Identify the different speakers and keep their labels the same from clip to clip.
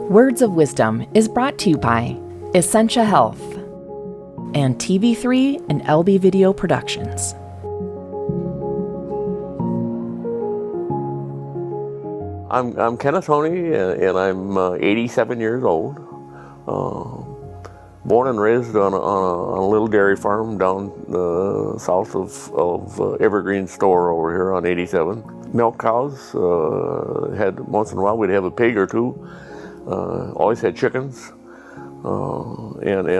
Speaker 1: Words of Wisdom is brought to you by Essentia Health and TV3 and LB Video Productions.
Speaker 2: I'm Kenneth Hoehne, and I'm 87 years old. Born and raised on a little dairy farm down south of Evergreen Store over here on 87. Milk cows. Had once in a while we'd have a pig or two. Always had chickens, and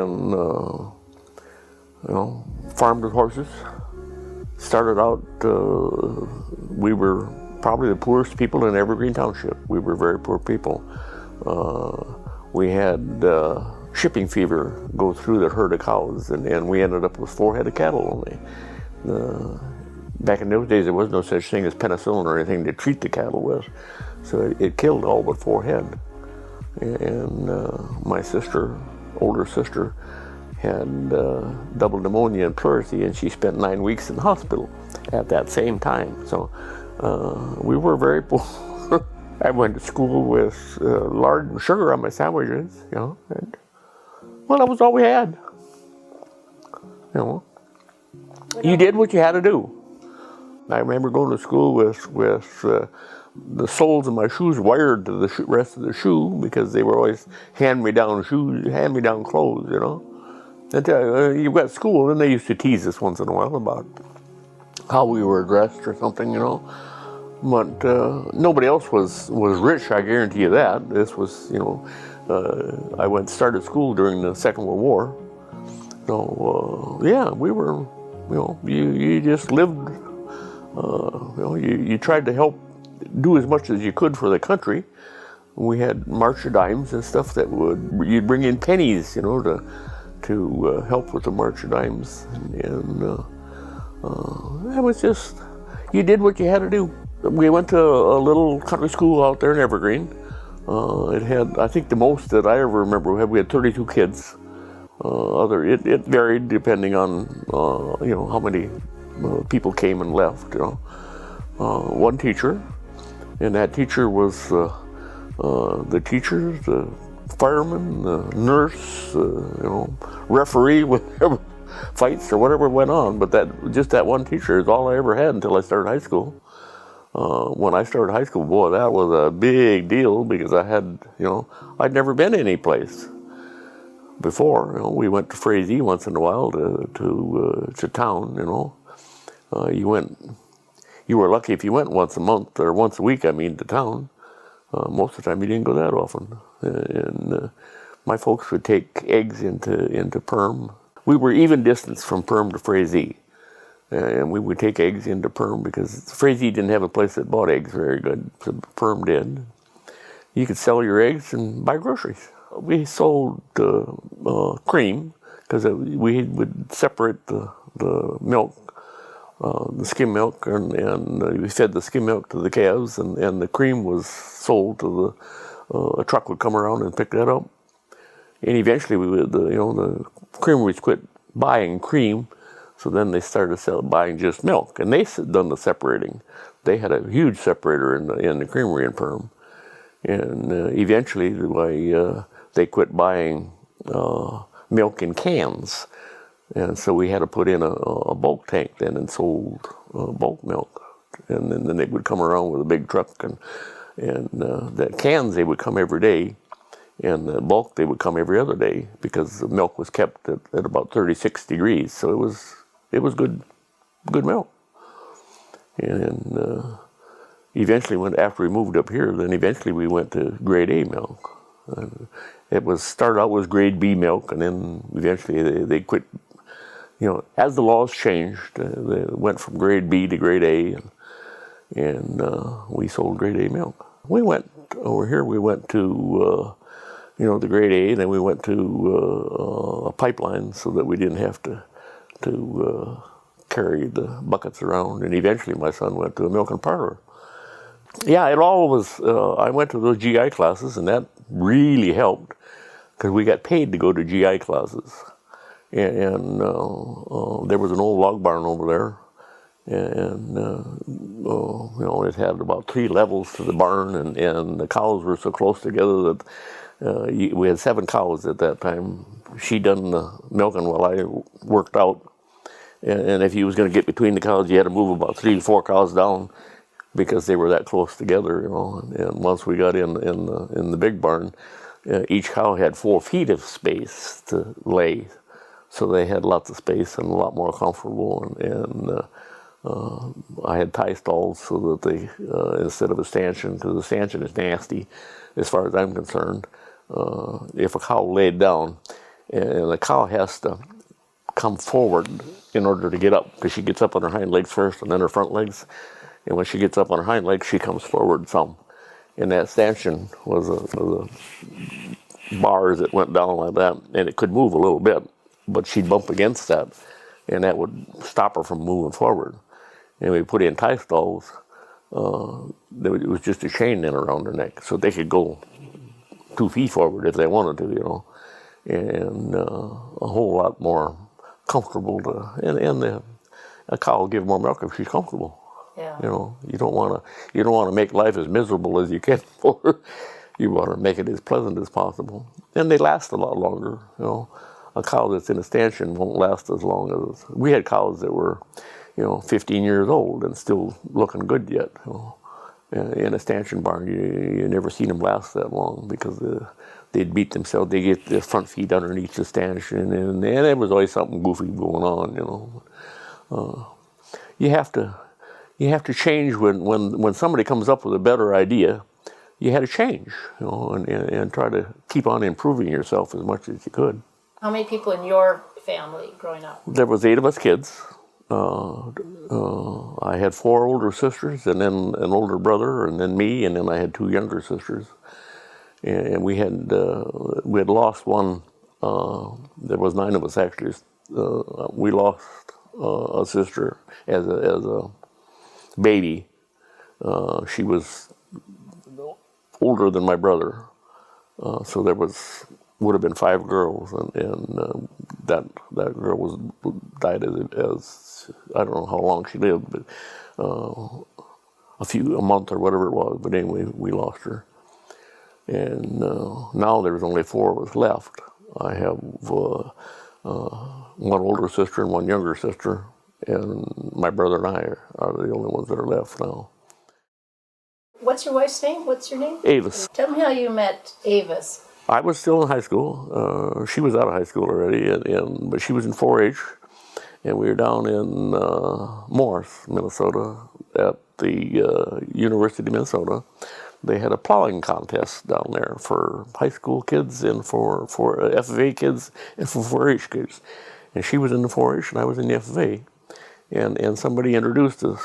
Speaker 2: farmed with horses. Started out, we were probably the poorest people in Evergreen Township. We were very poor people. We had shipping fever go through the herd of cows, and we ended up with 4 head of cattle only. Back in those days, there was no such thing as penicillin or anything to treat the cattle with, so it killed all but 4 head. And my sister, older sister, had double pneumonia and pleurisy, and she spent 9 weeks in the hospital at that same time. So we were very poor. I went to school with lard and sugar on my sandwiches, and well, that was all we had. You did what you had to do. I remember going to school with the soles of my shoes wired to the rest of the shoe, because they were always hand-me-down shoes, hand-me-down clothes, Until you got to school, and they used to tease us once in a while about how we were dressed or something, But nobody else was rich, I guarantee you that. This was, I started school during the Second World War. So, yeah, we were, you just lived, you tried to help do as much as you could for the country. We had March of Dimes and stuff that you'd bring in pennies, to help with the March of Dimes. And it was just, you did what you had to do. We went to a little country school out there in Evergreen. It had, I think the most that I ever remember, we had 32 kids. It varied depending on, how many people came and left. One teacher, and that teacher was the teachers, the fireman, the nurse, referee, whatever fights or whatever went on. But that one teacher is all I ever had until I started high school. When I started high school, boy, that was a big deal, because I had, I'd never been any place before. We went to Frazee once in a while to town. You were lucky if you went once a month or once a week. To town. Most of the time, you didn't go that often. And my folks would take eggs into Perm. We were even distance from Perm to Frazee. And we would take eggs into Perm, because Frazee didn't have a place that bought eggs very good, so Perm did. You could sell your eggs and buy groceries. We sold cream, because we would separate the milk, the skim milk, and we fed the skim milk to the calves, and the cream was sold to a truck would come around and pick that up. And eventually, the creameries quit buying cream. So then they started buying just milk, and they done the separating. They had a huge separator in the creamery in Perm, and eventually they quit buying milk in cans, and so we had to put in a bulk tank then and sold bulk milk, and then they would come around with a big truck, and the cans, they would come every day, and the bulk, they would come every other day, because the milk was kept at about 36 degrees, so it was good milk. And eventually, after we moved up here, then eventually we went to grade A milk. Started out with grade B milk, and then eventually they quit. As the laws changed, they went from grade B to grade A, and we sold grade A milk. We went over here. We went to the grade A, and then we went to a pipeline, so that we didn't have to carry the buckets around. And eventually my son went to a milk and parlor. Yeah, it all was, I went to those GI classes, and that really helped, because we got paid to go to GI classes. And there was an old log barn over there, and it had about 3 levels to the barn, and the cows were so close together that we had 7 cows at that time. She done the milking while I worked out. And if you was going to get between the cows, you had to move about 3 to 4 cows down because they were that close together, And once we got in the big barn, each cow had 4 feet of space to lay, so they had lots of space and a lot more comfortable. And I had tie stalls so that they, instead of a stanchion, because the stanchion is nasty, as far as I'm concerned. If a cow laid down, and the cow has to come forward in order to get up, because she gets up on her hind legs first and then her front legs. And when she gets up on her hind legs, she comes forward some. And that stanchion was a bars that went down like that, and it could move a little bit, but she'd bump against that, and that would stop her from moving forward. And we put in tie stalls. It was just a chain then around her neck, so they could go 2 feet forward if they wanted to, and a whole lot more comfortable and a cow will give more milk if she's comfortable.
Speaker 3: Yeah.
Speaker 2: You don't want to make life as miserable as you can for her. You want to make it as pleasant as possible, and they last a lot longer. A cow that's in a stanchion won't last as long as we had cows that were, 15 years old and still looking good yet. In a stanchion barn, you never seen them last that long because they'd beat themselves. They get their front feet underneath the stanchion, and there was always something goofy going on. You have to change when somebody comes up with a better idea. You had to change, and try to keep on improving yourself as much as you could.
Speaker 3: How many people in your family growing up?
Speaker 2: There was 8 of us kids. I had 4 older sisters, and then an older brother, and then me, and then I had 2 younger sisters. And we had lost one. There was 9 of us actually. We lost a sister as a baby. She was older than my brother, so there would have been 5 girls, and that girl died as I don't know how long she lived, but a month or whatever it was. But anyway, we lost her, and now there's only 4 of us left. I have one older sister and one younger sister, and my brother and I are the only ones that are left now.
Speaker 3: What's your wife's name? What's your name?
Speaker 2: Avis.
Speaker 3: Tell me how you met Avis.
Speaker 2: I was still in high school. She was out of high school already, but she was in 4-H, and we were down in Morris, Minnesota, at the University of Minnesota. They had a plowing contest down there for high school kids and for FFA kids and for 4-H kids. And she was in the 4-H and I was in the FFA. And somebody introduced us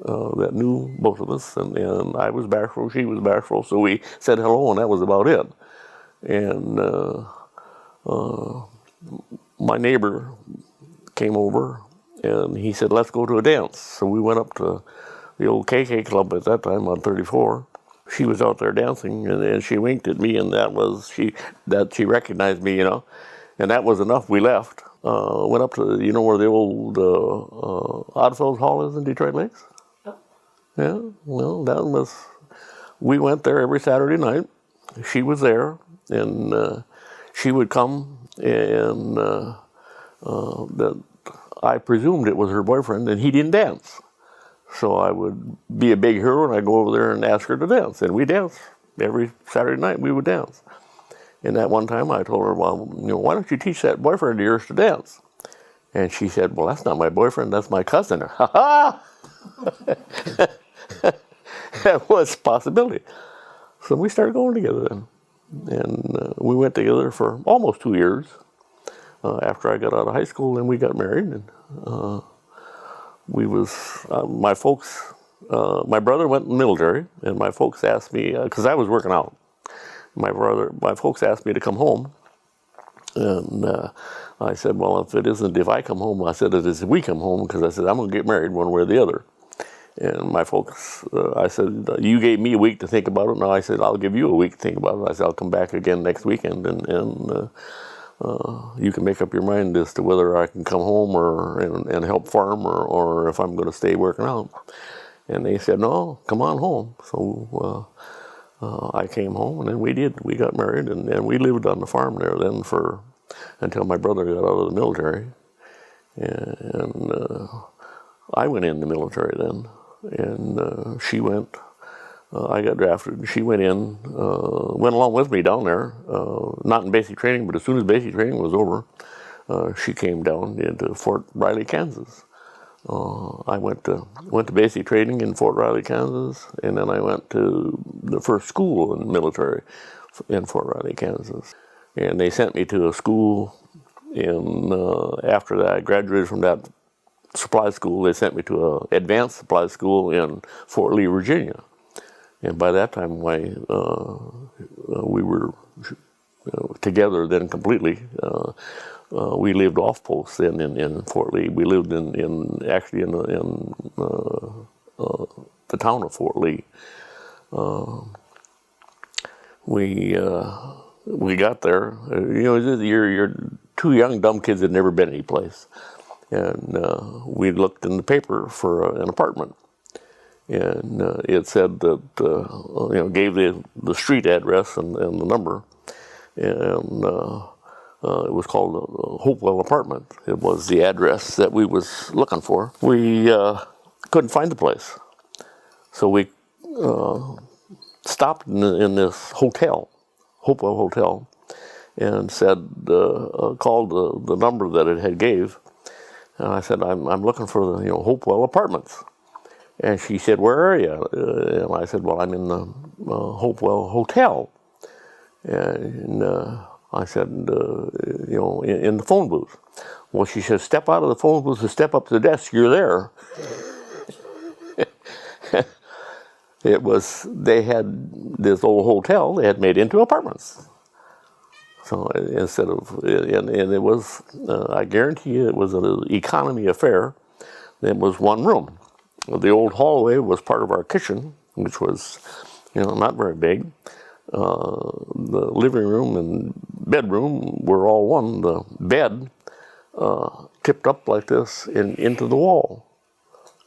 Speaker 2: that knew both of us, and I was bashful, she was bashful, so we said hello, and that was about it. And my neighbor came over, and he said, "Let's go to a dance." So we went up to the old KK club at that time on 34. She was out there dancing, and she winked at me, and she recognized me, and that was enough. We left. Went up to, where the old Oddfellows Hall is in Detroit Lakes? Oh. Yeah, well, we went there every Saturday night. She was there, and she would come, and I presumed it was her boyfriend, and he didn't dance. So I would be a big hero, and I'd go over there and ask her to dance, and we danced. Every Saturday night we would dance. And that one time I told her, "Well, why don't you teach that boyfriend of yours to dance?" And she said, "Well, that's not my boyfriend, that's my cousin." Ha ha! That was a possibility. So we started going together then. And we went together for almost 2 years after I got out of high school, and we got married. And my folks, my brother went in the military, and my folks asked me, because I was working out. My folks asked me to come home, and I said, "Well, if I come home," I said, "it is if we come home," because I said, "I'm going to get married one way or the other." And my folks, I said, "You gave me a week to think about it." Now I said, "I'll give you a week to think about it." I said, "I'll come back again next weekend, and you can make up your mind as to whether I can come home and help farm or if I'm going to stay working out." And they said, no, come on home. So I came home, and then we got married, and we lived on the farm there then until my brother got out of the military. And I went in the military then, and she went. I got drafted. She went along with me down there, not in basic training, but as soon as basic training was over, she came down into Fort Riley, Kansas. I went to basic training in Fort Riley, Kansas, and then I went to the first school in the military in Fort Riley, Kansas. And they sent me to a school after that I graduated from that supply school, they sent me to an advanced supply school in Fort Lee, Virginia. And by that time, we were together then completely. We lived off post then in Fort Lee. We lived actually in the town of Fort Lee. We got there. You're two young dumb kids that had never been anyplace, and we looked in the paper for an apartment, and it said that gave the street address and the number, and it was called Hopewell Apartment. It was the address that we was looking for. We couldn't find the place, so we stopped in this hotel, Hopewell Hotel, and said, called the number that it had gave, and I said, I'm looking for the Hopewell Apartments. And she said, where are you? And I said, well, I'm in the Hopewell Hotel. And I said, in the phone booth. Well, she said, step out of the phone booth and step up to the desk. You're there. They had this old hotel they had made into apartments. So instead of, and it was, I guarantee you, it was an economy affair. It was one room. The old hallway was part of our kitchen, which was, not very big. The living room and bedroom were all one. The bed tipped up like this into the wall.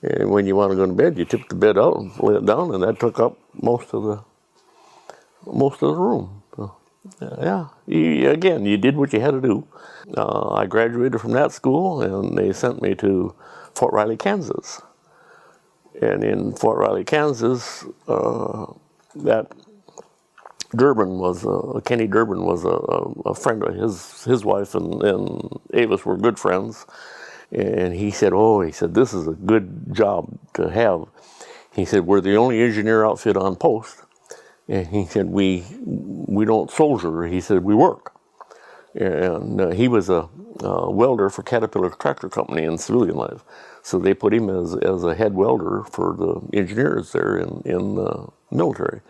Speaker 2: And when you want to go to bed, you tip the bed out and lay it down, and that took up most of the room. So, yeah, you did what you had to do. I graduated from that school, and they sent me to Fort Riley, Kansas. And in Fort Riley, Kansas, that Kenny Durbin was a friend of his wife, and Avis were good friends. And he said, this is a good job to have. He said, we're the only engineer outfit on post. And he said, we don't soldier. He said, we work. And he was a welder for Caterpillar Tractor Company in civilian life. So they put him as a head welder for the engineers there in the military.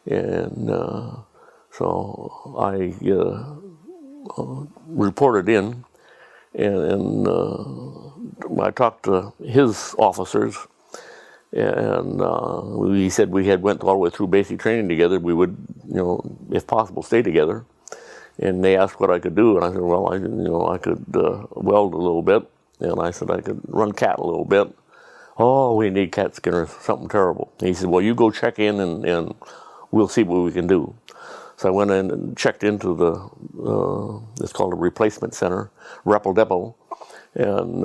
Speaker 2: And so I reported in, and I talked to his officers, and he said we had went all the way through basic training together. We would, if possible, stay together. And they asked what I could do, and I said, well, I could weld a little bit, and I said I could run cat a little bit. Oh, we need cat skinners, something terrible. And he said, well, you go check in, and we'll see what we can do. So I went in and checked into it's called a replacement center, Rappel Depot, and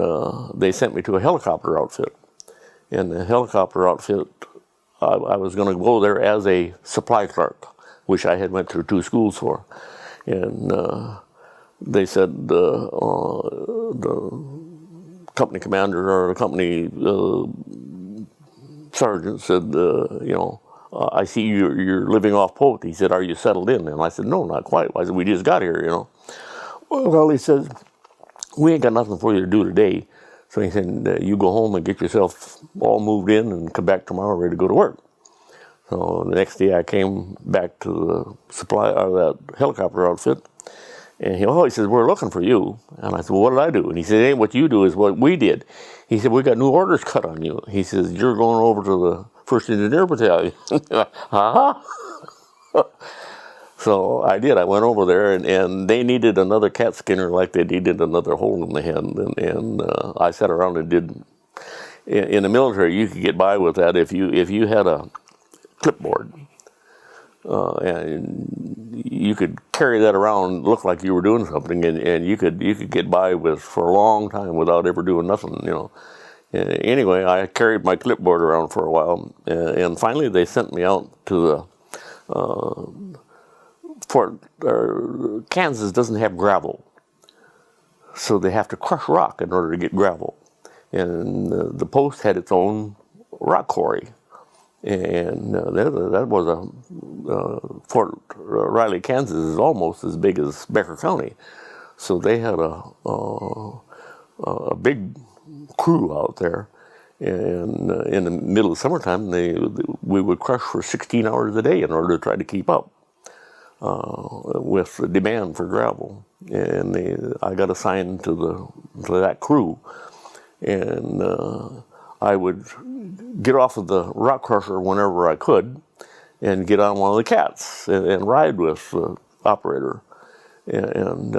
Speaker 2: they sent me to a helicopter outfit. And the helicopter outfit, I was going to go there as a supply clerk, which I had went through 2 schools for. And they said the company commander or the company sergeant said, I see you're living off post. He said, are you settled in? And I said, no, not quite. I said, we just got here, Well, he said, we ain't got nothing for you to do today. So he said, you go home and get yourself all moved in and come back tomorrow ready to go to work. So the next day I came back to the that helicopter outfit, and he says, we're looking for you. And I said, well, what did I do? And he said, ain't what you do is what we did. He said, we got new orders cut on you. He says, you're going over to the 1st Engineer Battalion. So I did. I went over there, and they needed another cat skinner like they needed another hole in the head. And I sat around and did In the military, you could get by with that if you had a clipboard, and you could carry that around, look like you were doing something, and you could get by with for a long time without ever doing nothing, you know. Anyway, I carried my clipboard around for a while, and finally they sent me out to the Fort. Kansas doesn't have gravel, so they have to crush rock in order to get gravel. And the post had its own rock quarry, and that was Fort Riley, Kansas is almost as big as Becker County, so they had a big crew out there, and in the middle of summertime we would crush for 16 hours a day in order to try to keep up with the demand for gravel. And I got assigned to that crew. And I would get off of the rock crusher whenever I could and get on one of the cats and ride with the operator. And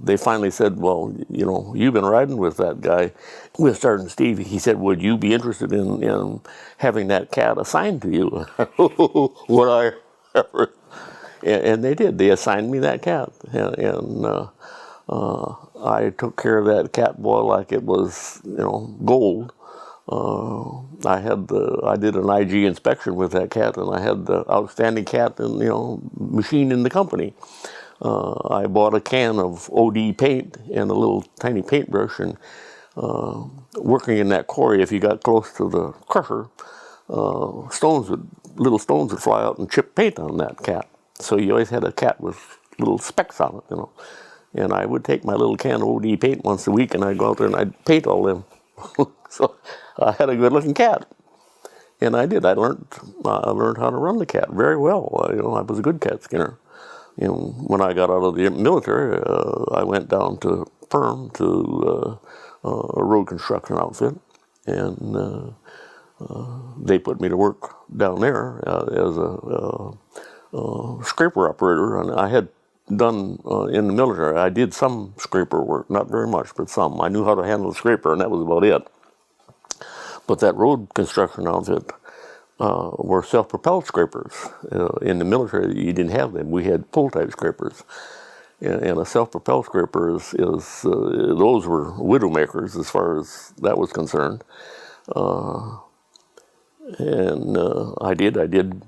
Speaker 2: they finally said, well, you know, you've been riding with that guy, with Sergeant Steve. He said, would you be interested in having that cat assigned to you? Would I ever? And they did. They assigned me that cat. And I took care of that cat boy like it was, you know, gold. I did an IG inspection with that cat, and I had the outstanding cat and, you know, machine in the company. I bought a can of OD paint and a little tiny paintbrush, and working in that quarry, if you got close to the crusher, little stones would fly out and chip paint on that cat. So you always had a cat with little specks on it, you know. And I would take my little can of OD paint once a week, and I'd go out there and I'd paint all them. So I had a good-looking cat, and I did. I learned how to run the cat very well. You know, I was a good cat skinner. You know, when I got out of the military, I went down to Perm to a road construction outfit, and they put me to work down there as a scraper operator, and I had done in the military. I did some scraper work, not very much, but some. I knew how to handle a scraper, and that was about it. But that road construction outfit were self-propelled scrapers. In the military, you didn't have them. We had pull-type scrapers. And a self-propelled scraper those were widowmakers as far as that was concerned. And I did a good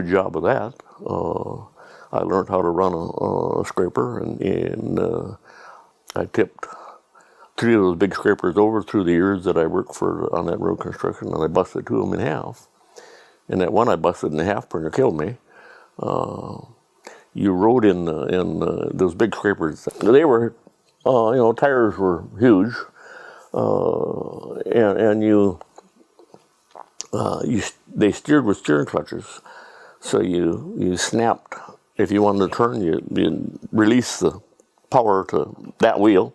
Speaker 2: job of that. I learned how to run a scraper, and I tipped 3 of those big scrapers over through the years that I worked on that road construction, and I busted 2 of them in half. And that one I busted in half pretty near killed me. You rode in those big scrapers. They were, you know, tires were huge, and they steered with steering clutches. So you snapped. If you wanted to turn, you release the power to that wheel,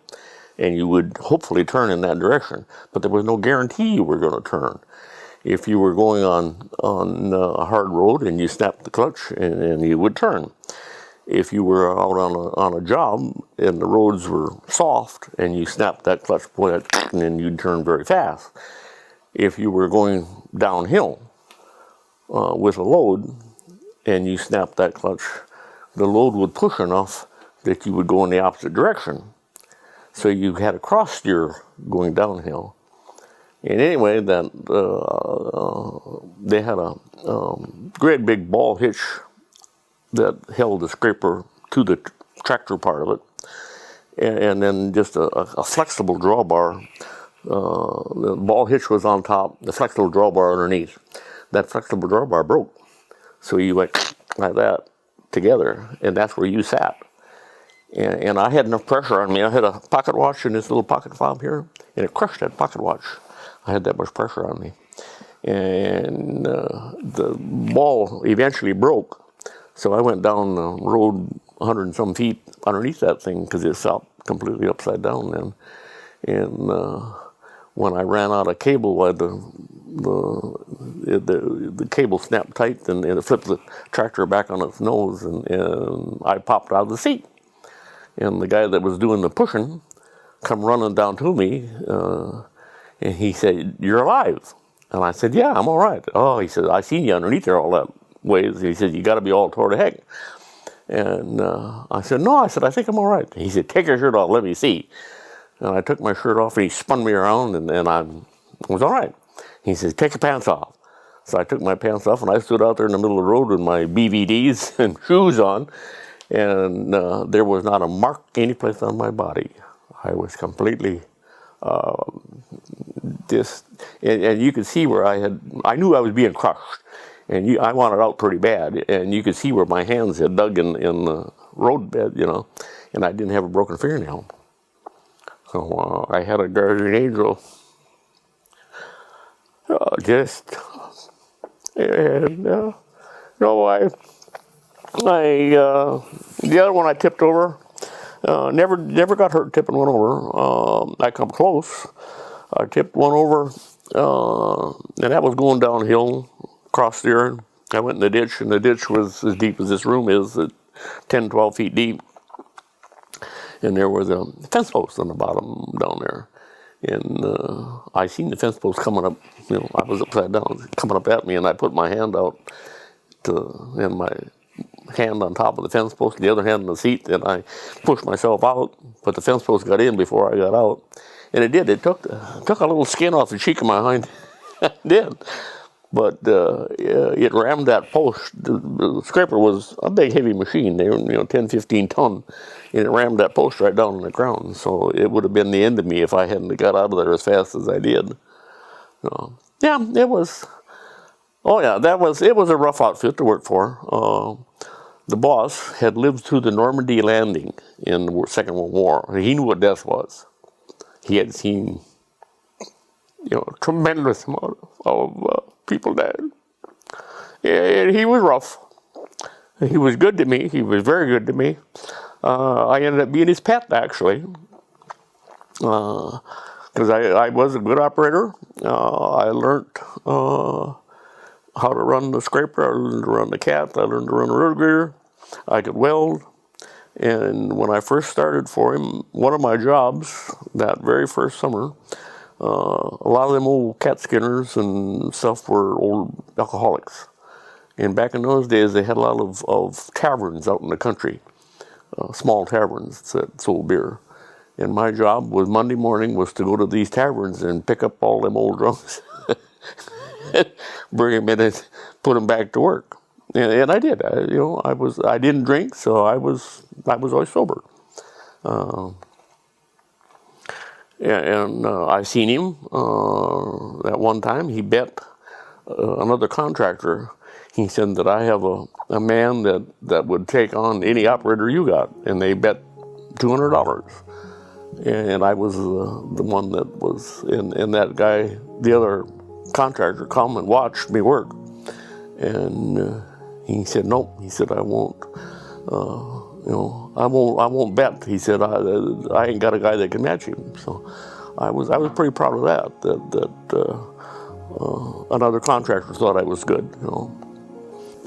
Speaker 2: and you would hopefully turn in that direction. But there was no guarantee you were going to turn. If you were going on a hard road and you snapped the clutch, and you would turn. If you were out on a job and the roads were soft and you snapped that clutch, and then you'd turn very fast. If you were going downhill with a load and you snapped that clutch, the load would push enough that you would go in the opposite direction. So you had a cross steer going downhill. And anyway, they had a great big ball hitch that held the scraper to the tractor part of it, and then just a flexible drawbar. The ball hitch was on top, the flexible drawbar underneath. That flexible drawbar broke. So you went like that together, and that's where you sat. And I had enough pressure on me. I had a pocket watch in this little pocket fob here, and it crushed that pocket watch. I had that much pressure on me. And the ball eventually broke. So I went down the road 100 and some feet underneath that thing because it fell completely upside down then. And when I ran out of cable, the cable snapped tight, and it flipped the tractor back on its nose, and I popped out of the seat. And the guy that was doing the pushing come running down to me, And he said, "You're alive." And I said, "Yeah, I'm all right." "Oh," he said, "I seen you underneath there all that ways." He said, "You got to be all tore to heck." And I said, "No," I said, "I think I'm all right." He said, "Take your shirt off, let me see." And I took my shirt off, and he spun me around, and I was all right. He said, "Take your pants off." So I took my pants off, and I stood out there in the middle of the road with my BVDs and shoes on, and there was not a mark any place on my body. I was completely and you could see where I knew I was being crushed, and I wanted out pretty bad, and you could see where my hands had dug in the roadbed, and I didn't have a broken fingernail. So I had a guardian angel, the other one I tipped over, never got hurt tipping one over. I come close. I tipped one over, and that was going downhill across there. I went in the ditch, and the ditch was as deep as this room is, at 10, 12 feet deep. And there was a fence post on the bottom down there. And I seen the fence post coming up, I was upside down, coming up at me, and I put my hand out, and my hand on top of the fence post, the other hand on the seat, and I pushed myself out, but the fence post got in before I got out. And it did. It took a little skin off the cheek of my hind. It did. But it rammed that post. The scraper was a big, heavy machine. They were, 10, 15 ton. And it rammed that post right down on the ground. So it would have been the end of me if I hadn't got out of there as fast as I did. Yeah, it was. Oh yeah, it was a rough outfit to work for. The boss had lived through the Normandy landing in the Second World War. He knew what death was. He had seen, a tremendous amount of people dead. And he was rough. He was good to me. He was very good to me. I ended up being his pet, actually, because I was a good operator. I learned how to run the scraper. I learned to run the cat. I learned to run a road grader. I could weld. And when I first started for him, one of my jobs that very first summer, a lot of them old cat skinners and stuff were old alcoholics. And back in those days, they had a lot of taverns out in the country, small taverns that sold beer. And my job was Monday morning was to go to these taverns and pick up all them old drunks, bring them in and put them back to work. And I did. I didn't drink, so I was always sober. I seen him at one time. He bet another contractor. He said that I have a man that would take on any operator you got, and they bet $200. And I was the one that was, and that guy, the other contractor, come and watched me work, and. He said, "Nope." He said, "I won't. I won't bet." He said, "I ain't got a guy that can match him." So, I was pretty proud of that. That another contractor thought I was good.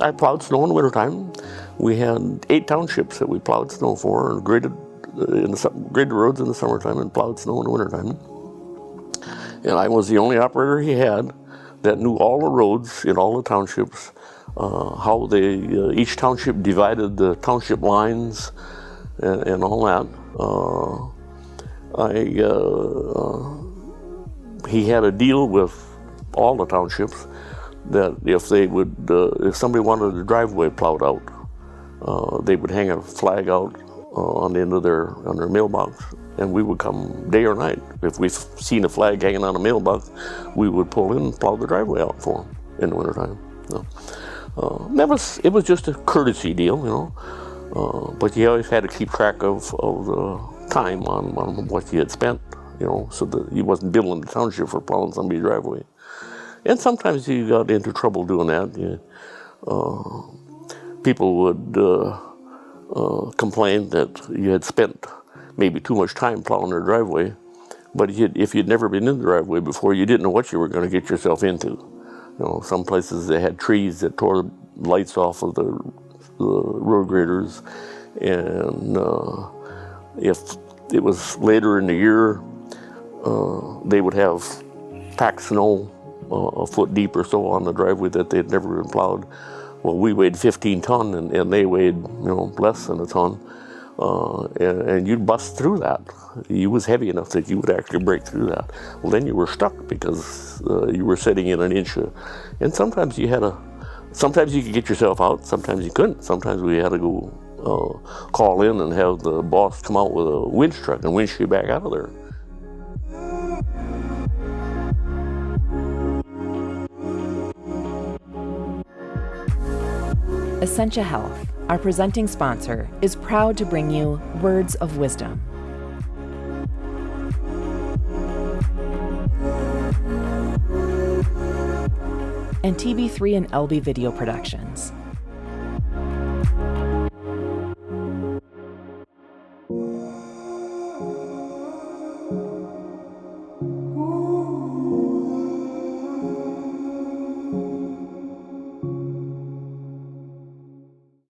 Speaker 2: I plowed snow in the wintertime. We had 8 townships that we plowed snow for, and graded roads in the summertime, and plowed snow in the wintertime. And I was the only operator he had that knew all the roads in all the townships. How each township divided the township lines and all that. He had a deal with all the townships that if somebody wanted the driveway plowed out, they would hang a flag out on the end of their mailbox, and we would come day or night. If we've seen a flag hanging on a mailbox, we would pull in and plow the driveway out for them in the wintertime. It was just a courtesy deal, but you always had to keep track of the time on what you had spent, so that you wasn't billing the township for plowing somebody's driveway. And sometimes you got into trouble doing that. People would complain that you had spent maybe too much time plowing their driveway, but if you'd never been in the driveway before, you didn't know what you were going to get yourself into. Some places they had trees that tore the lights off of the road graders, and if it was later in the year, they would have packed snow a foot deep or so on the driveway that they'd never been plowed. Well, we weighed 15 ton, and they weighed, less than a ton. And you'd bust through that. You was heavy enough that you would actually break through that. Well, then you were stuck because you were sitting in an inch. And sometimes you could get yourself out, sometimes you couldn't. Sometimes we had to go call in and have the boss come out with a winch truck and winch you back out of there.
Speaker 1: Essentia Health, our presenting sponsor, is proud to bring you Words of Wisdom. And TV3 and LB Video Productions.